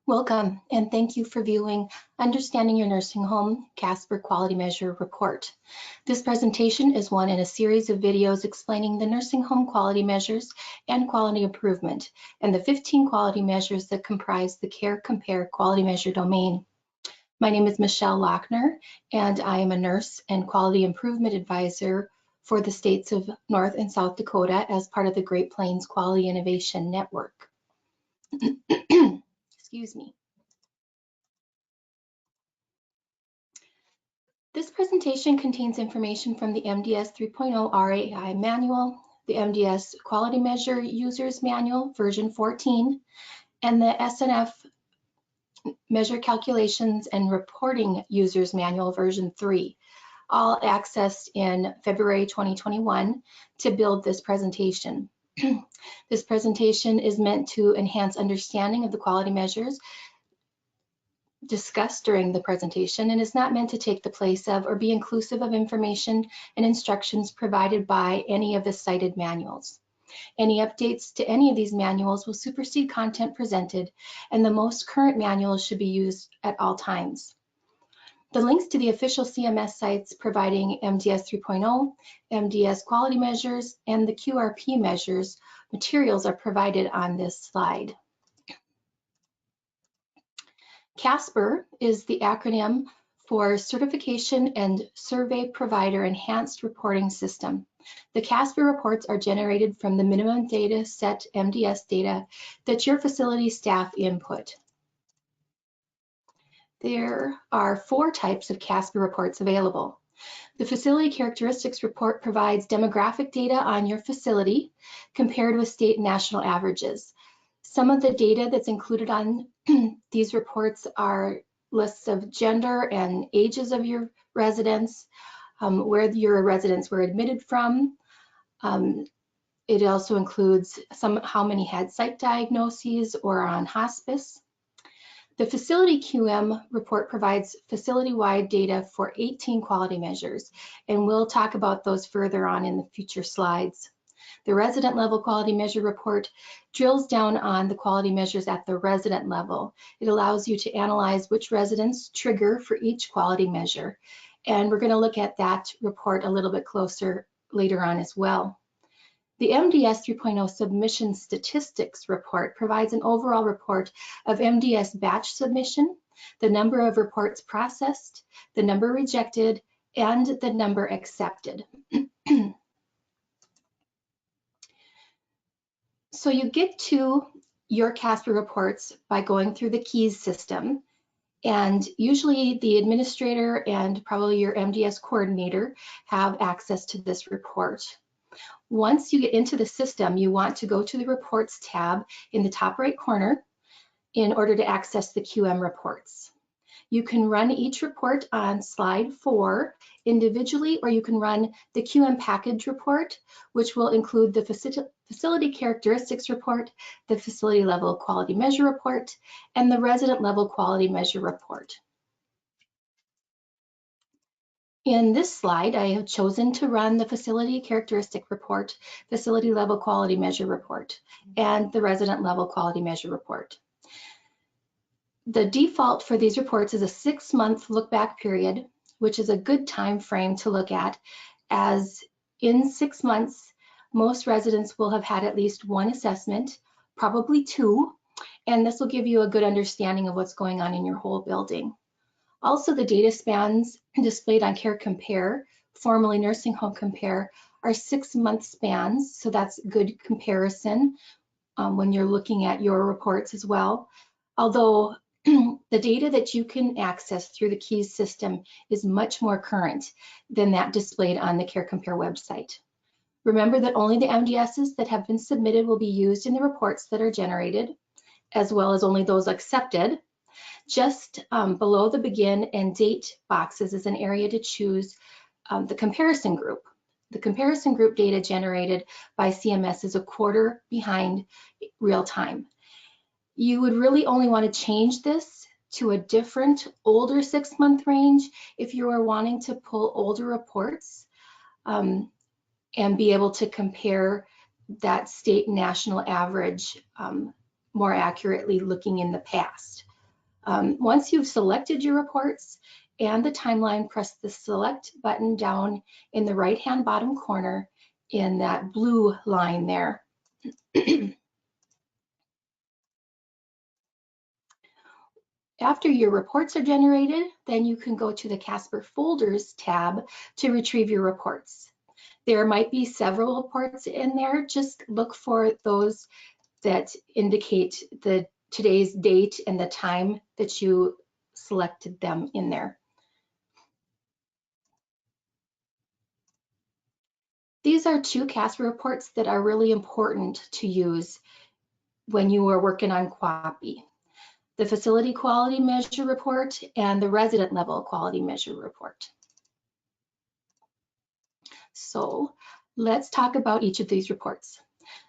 Welcome, and thank you for viewing Understanding Your Nursing Home Casper Quality Measure Report. This presentation is one in a series of videos explaining the nursing home quality measures and quality improvement, and the 15 quality measures that comprise the Care Compare Quality Measure domain. My name is Michelle Lauckner, and I am a nurse and quality improvement advisor for the states of North and South Dakota as part of the Great Plains Quality Innovation Network. Excuse me. This presentation contains information from the MDS 3.0 RAI Manual, the MDS Quality Measure Users Manual, version 14, and the SNF Measure Calculations and Reporting Users Manual, version 3, all accessed in February 2021 to build this presentation. This presentation is meant to enhance understanding of the quality measures discussed during the presentation and is not meant to take the place of or be inclusive of information and instructions provided by any of the cited manuals. Any updates to any of these manuals will supersede content presented, and the most current manuals should be used at all times. The links to the official CMS sites providing MDS 3.0, MDS quality measures, and the QRP measures materials are provided on this slide. Casper is the acronym for Certification and Survey Provider Enhanced Reporting System. The Casper reports are generated from the minimum data set MDS data that your facility staff input. There are 4 types of Casper reports available. The Facility Characteristics Report provides demographic data on your facility compared with state and national averages. Some of the data that's included on these reports are lists of gender and ages of your residents, where your residents were admitted from. It also includes how many had psych diagnoses or are on hospice. The Facility QM report provides facility-wide data for 18 quality measures, and we'll talk about those further on in the future slides. The resident level quality measure report drills down on the quality measures at the resident level. It allows you to analyze which residents trigger for each quality measure. And we're going to look at that report a little bit closer later on as well. The MDS 3.0 submission statistics report provides an overall report of MDS batch submission, the number of reports processed, the number rejected, and the number accepted. So you get to your Casper reports by going through the keys system, and usually the administrator and probably your MDS coordinator have access to this report. Once you get into the system, you want to go to the Reports tab in the top right corner in order to access the QM reports. You can run each report on slide 4 individually, or you can run the QM package report, which will include the facility characteristics report, the facility level quality measure report, and the resident level quality measure report. In this slide, I have chosen to run the facility characteristic report, facility level quality measure report, and the resident level quality measure report. The default for these reports is a 6-month look-back period, which is a good time frame to look at, as in 6 months, most residents will have had at least 1 assessment, probably 2, and this will give you a good understanding of what's going on in your whole building. Also, the data spans displayed on Care Compare, formerly Nursing Home Compare, are 6-month spans, so that's good comparison when you're looking at your reports as well. Although the data that you can access through the keys system is much more current than that displayed on the Care Compare website. Remember that only the MDSs that have been submitted will be used in the reports that are generated, as well as only those accepted. Just below the begin and date boxes is an area to choose the comparison group. The comparison group data generated by CMS is a quarter behind real time. You would really only want to change this to a different older 6-month range if you are wanting to pull older reports and be able to compare that state and national average more accurately looking in the past. Once you've selected your reports and the timeline, press the select button down in the right-hand bottom corner in that blue line there. After your reports are generated, then you can go to the Casper Folders tab to retrieve your reports. There might be several reports in there. Just look for those that indicate today's date and the time that you selected them in there. These are two Casper reports that are really important to use when you are working on QAPI. The Facility Quality Measure Report and the Resident Level Quality Measure Report. So let's talk about each of these reports.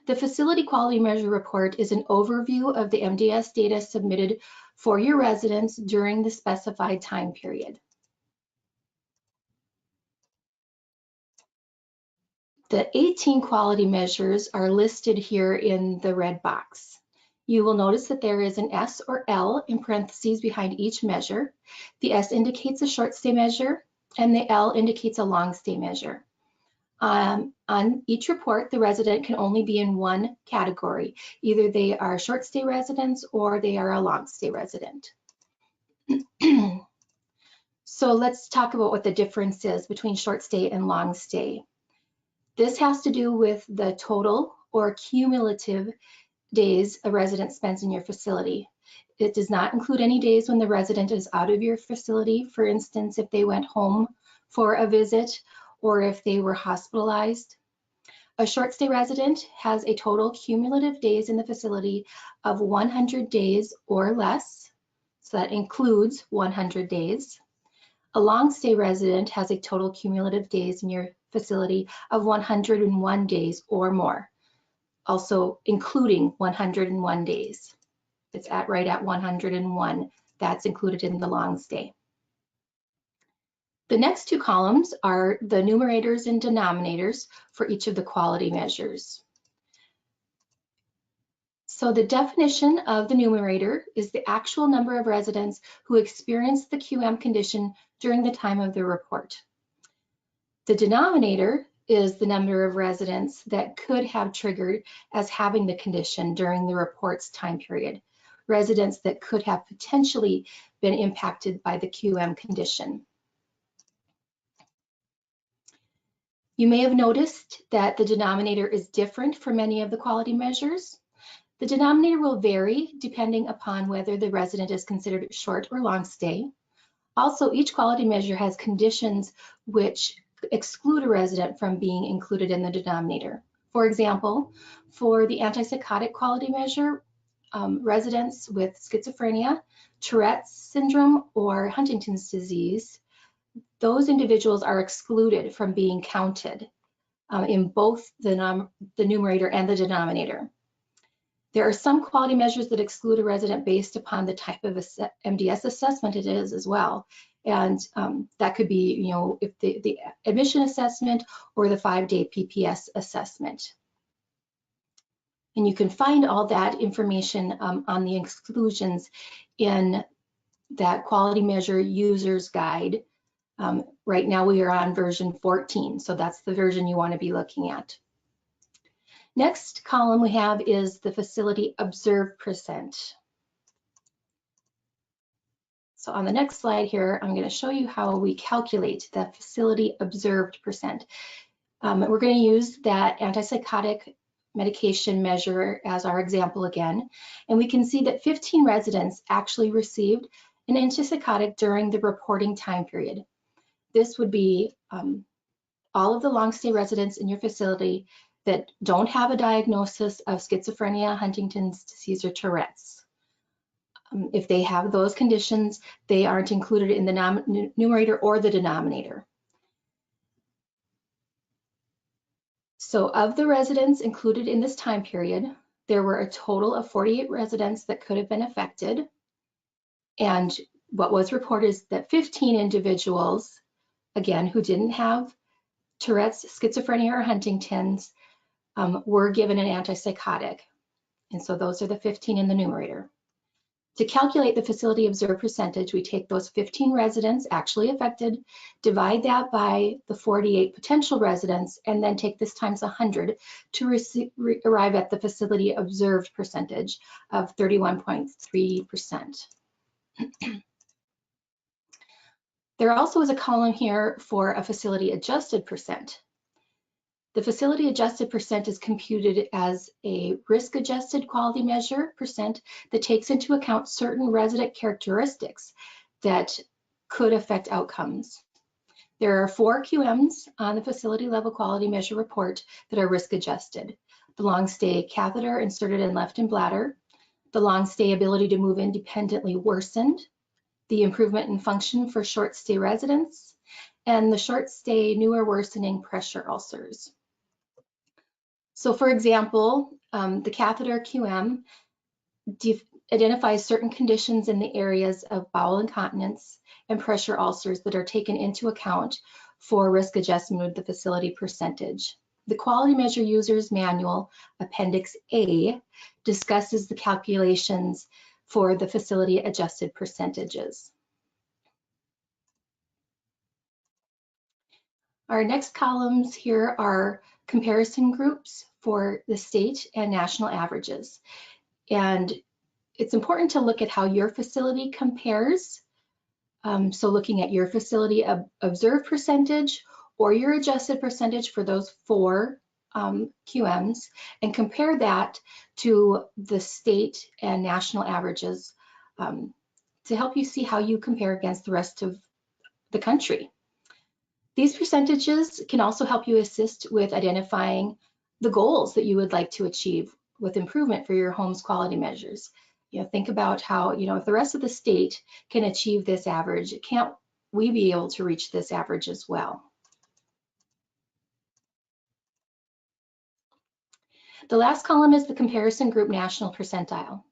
The Facility Quality Measure Report is an overview of the MDS data submitted for your residents during the specified time period. The 18 quality measures are listed here in the red box. You will notice that there is an S or L in parentheses behind each measure. The S indicates a short stay measure and the L indicates a long stay measure. On each report, the resident can only be in one category. Either they are short stay residents or they are a long stay resident. So let's talk about what the difference is between short stay and long stay. This has to do with the total or cumulative days a resident spends in your facility. It does not include any days when the resident is out of your facility. For instance, if they went home for a visit or if they were hospitalized. A short stay resident has a total cumulative days in the facility of 100 days or less. So that includes 100 days. A long stay resident has a total cumulative days in your facility of 101 days or more, also including 101 days. It's right at 101. That's included in the long stay. The next two columns are the numerators and denominators for each of the quality measures. So the definition of the numerator is the actual number of residents who experienced the QM condition during the time of the report. The denominator is the number of residents that could have triggered as having the condition during the report's time period, residents that could have potentially been impacted by the QM condition. You may have noticed that the denominator is different for many of the quality measures. The denominator will vary depending upon whether the resident is considered short or long stay. Also, each quality measure has conditions which exclude a resident from being included in the denominator. For example, for the antipsychotic quality measure, residents with schizophrenia, Tourette's syndrome, or Huntington's disease, those individuals are excluded from being counted in both the numerator and the denominator. There are some quality measures that exclude a resident based upon the type of MDS assessment it is as well. And that could be, you know, if the admission assessment or the 5-day PPS assessment. And you can find all that information on the exclusions in that quality measure user's guide. Right now we are on version 14, so that's the version you want to be looking at. Next column we have is the facility observed percent. So on the next slide here, I'm going to show you how we calculate the facility observed percent. We're going to use that antipsychotic medication measure as our example again, and we can see that 15 residents actually received an antipsychotic during the reporting time period. This would be all of the long stay residents in your facility that don't have a diagnosis of schizophrenia, Huntington's disease, or Tourette's. If they have those conditions, they aren't included in the numerator or the denominator. So of the residents included in this time period, there were a total of 48 residents that could have been affected. And what was reported is that 15 individuals, again, who didn't have Tourette's, schizophrenia, or Huntington's, were given an antipsychotic. And so those are the 15 in the numerator. To calculate the facility observed percentage, we take those 15 residents actually affected, divide that by the 48 potential residents, and then take this times 100 to arrive at the facility observed percentage of 31.3%. There also is a column here for a facility adjusted percent. The facility adjusted percent is computed as a risk adjusted quality measure percent that takes into account certain resident characteristics that could affect outcomes. There are 4 QMs on the facility level quality measure report that are risk adjusted. The long stay catheter inserted in left in bladder, the long stay ability to move independently worsened, the improvement in function for short stay residents, and the short stay new or worsening pressure ulcers. So for example, the catheter QM identifies certain conditions in the areas of bowel incontinence and pressure ulcers that are taken into account for risk adjustment of the facility percentage. The Quality Measure User's Manual, Appendix A, discusses the calculations for the facility adjusted percentages. Our next columns here are comparison groups for the state and national averages. And it's important to look at how your facility compares. So looking at your facility observed percentage or your adjusted percentage for those 4 QMs, and compare that to the state and national averages to help you see how you compare against the rest of the country. These percentages can also help you assist with identifying the goals that you would like to achieve with improvement for your home's quality measures. Think about how, if the rest of the state can achieve this average, can't we be able to reach this average as well? The last column is the comparison group national percentile.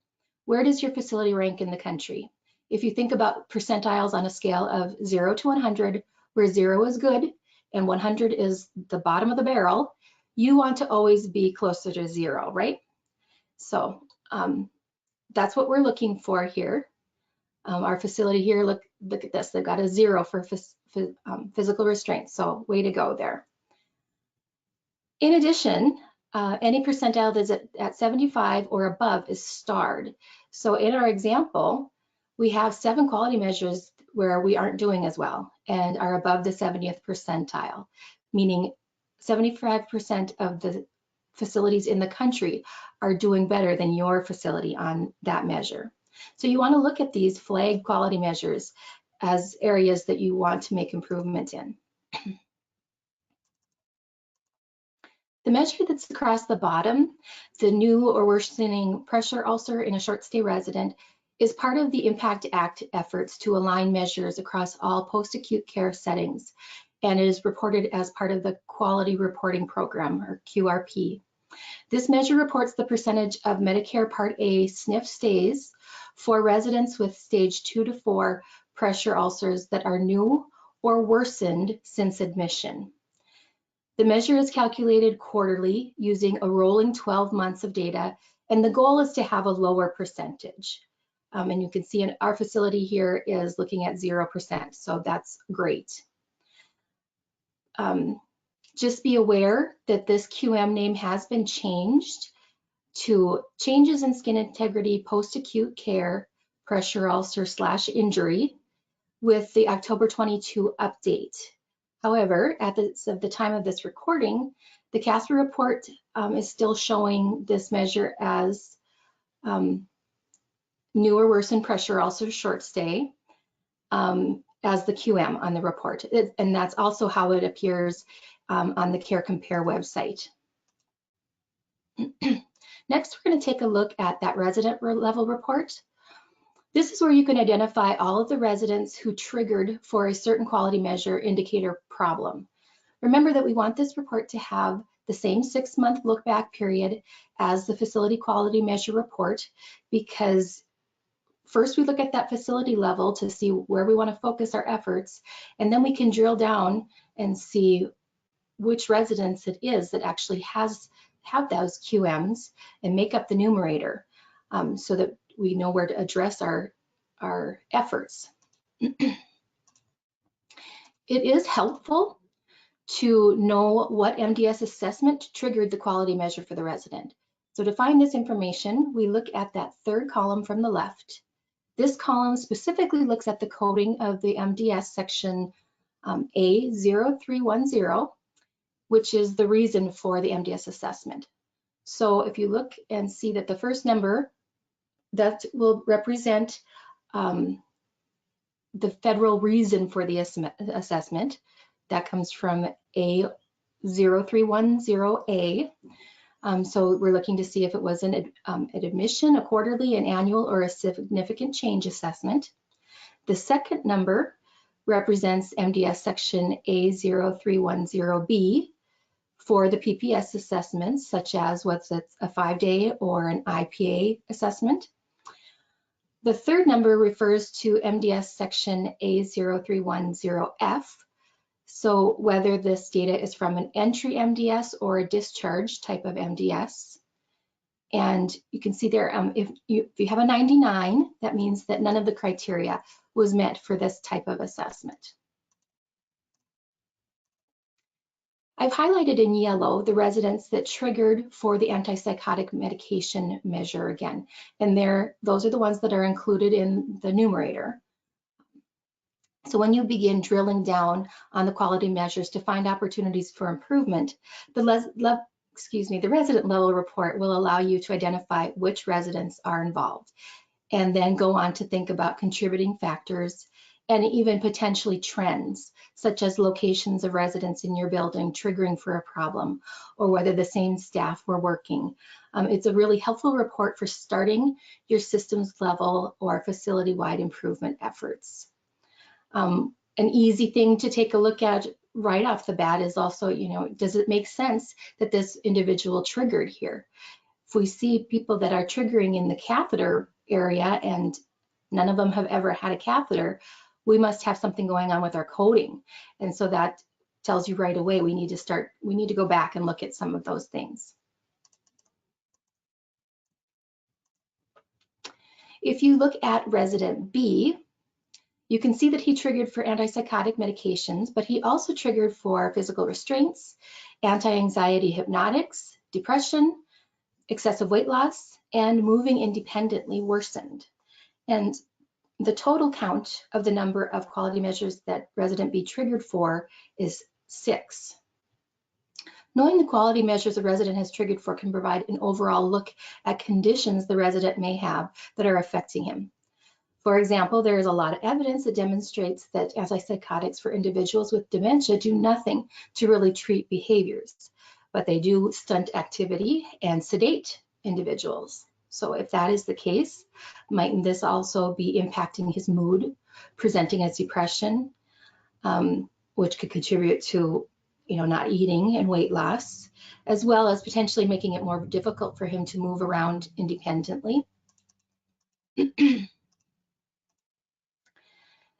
Where does your facility rank in the country? If you think about percentiles on a scale of 0 to 100, where 0 is good and 100 is the bottom of the barrel, you want to always be closer to 0, right? So that's what we're looking for here. Our facility here, look at this, they've got a 0 for physical restraint, so way to go there. In addition, any percentile that's at 75 or above is starred. So in our example, we have 7 quality measures where we aren't doing as well and are above the 70th percentile, meaning 75% of the facilities in the country are doing better than your facility on that measure. So you want to look at these flag quality measures as areas that you want to make improvement in. The measure that's across the bottom, the new or worsening pressure ulcer in a short stay resident, is part of the Impact Act efforts to align measures across all post-acute care settings, and is reported as part of the Quality Reporting Program, or QRP. This measure reports the percentage of Medicare Part A SNF stays for residents with stage 2 to 4 pressure ulcers that are new or worsened since admission. The measure is calculated quarterly using a rolling 12 months of data, and the goal is to have a lower percentage. And you can see in our facility here is looking at 0%, so that's great. Just be aware that this QM name has been changed to Changes in Skin Integrity Post-Acute Care Pressure Ulcer / Injury with the October 22 update. However, at the time of this recording, the Casper report is still showing this measure as new or worsened pressure ulcer short stay as the QM on the report. And that's also how it appears on the Care Compare website. Next, we're going to take a look at that resident level report. This is where you can identify all of the residents who triggered for a certain quality measure indicator problem. Remember that we want this report to have the same 6-month look back period as the facility quality measure report, because first we look at that facility level to see where we want to focus our efforts, and then we can drill down and see which residents it is that actually have those QMs and make up the numerator, so that we know where to address our efforts. It is helpful to know what MDS assessment triggered the quality measure for the resident. So to find this information, we look at that third column from the left. This column specifically looks at the coding of the MDS section A0310, which is the reason for the MDS assessment. So if you look and see that the first number that will represent the federal reason for the assessment, that comes from A0310A. So we're looking to see if it was an admission, a quarterly, an annual, or a significant change assessment. The second number represents MDS section A0310B for the PPS assessments, such as what's a 5-day or an IPA assessment. The third number refers to MDS section A0310F. So whether this data is from an entry MDS or a discharge type of MDS. And you can see there, if you have a 99, that means that none of the criteria was met for this type of assessment. I've highlighted in yellow the residents that triggered for the antipsychotic medication measure again. And those are the ones that are included in the numerator. So when you begin drilling down on the quality measures to find opportunities for improvement, the resident level report will allow you to identify which residents are involved, and then go on to think about contributing factors and even potentially trends, such as locations of residents in your building triggering for a problem, or whether the same staff were working. It's a really helpful report for starting your systems level or facility-wide improvement efforts. An easy thing to take a look at right off the bat is also, does it make sense that this individual triggered here? If we see people that are triggering in the catheter area and none of them have ever had a catheter, we must have something going on with our coding. And so that tells you right away we need to go back and look at some of those things. If you look at resident B, you can see that he triggered for antipsychotic medications, but he also triggered for physical restraints, anti-anxiety hypnotics, depression, excessive weight loss, and moving independently worsened. And the total count of the number of quality measures that resident B triggered for is 6. Knowing the quality measures a resident has triggered for can provide an overall look at conditions the resident may have that are affecting him. For example, there is a lot of evidence that demonstrates that antipsychotics for individuals with dementia do nothing to really treat behaviors, but they do stunt activity and sedate individuals. So if that is the case, might this also be impacting his mood, presenting as depression, which could contribute to not eating and weight loss, as well as potentially making it more difficult for him to move around independently.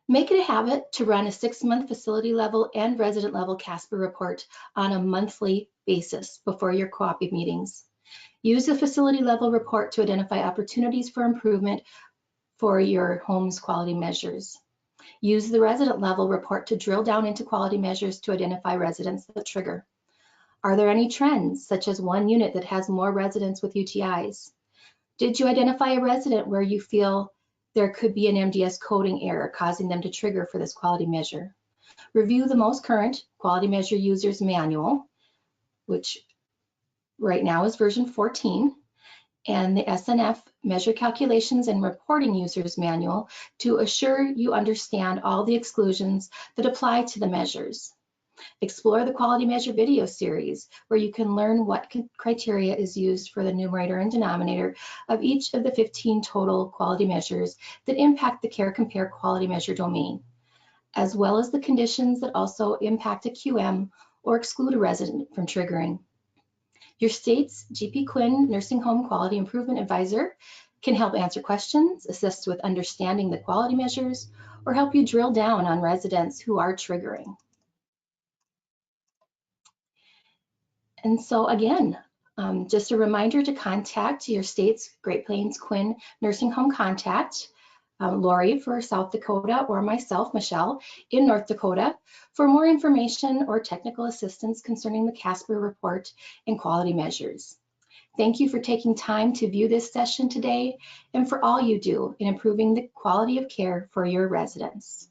Make it a habit to run a 6-month facility level and resident level Casper report on a monthly basis before your co-op meetings. Use the facility level report to identify opportunities for improvement for your home's quality measures. Use the resident level report to drill down into quality measures to identify residents that trigger. Are there any trends, such as one unit that has more residents with UTIs? Did you identify a resident where you feel there could be an MDS coding error causing them to trigger for this quality measure? Review the most current quality measure user's manual, which right now is version 14, and the SNF measure calculations and reporting user's manual to assure you understand all the exclusions that apply to the measures. Explore the quality measure video series, where you can learn what criteria is used for the numerator and denominator of each of the 15 total quality measures that impact the care compare quality measure domain, as well as the conditions that also impact a QM or exclude a resident from triggering. Your state's GP Quinn Nursing Home Quality Improvement Advisor can help answer questions, assist with understanding the quality measures, or help you drill down on residents who are triggering. And so again, Just a reminder to contact your state's Great Plains Quinn Nursing Home contact, Lori for South Dakota, or myself, Michelle, in North Dakota, for more information or technical assistance concerning the Casper report and quality measures. Thank you for taking time to view this session today and for all you do in improving the quality of care for your residents.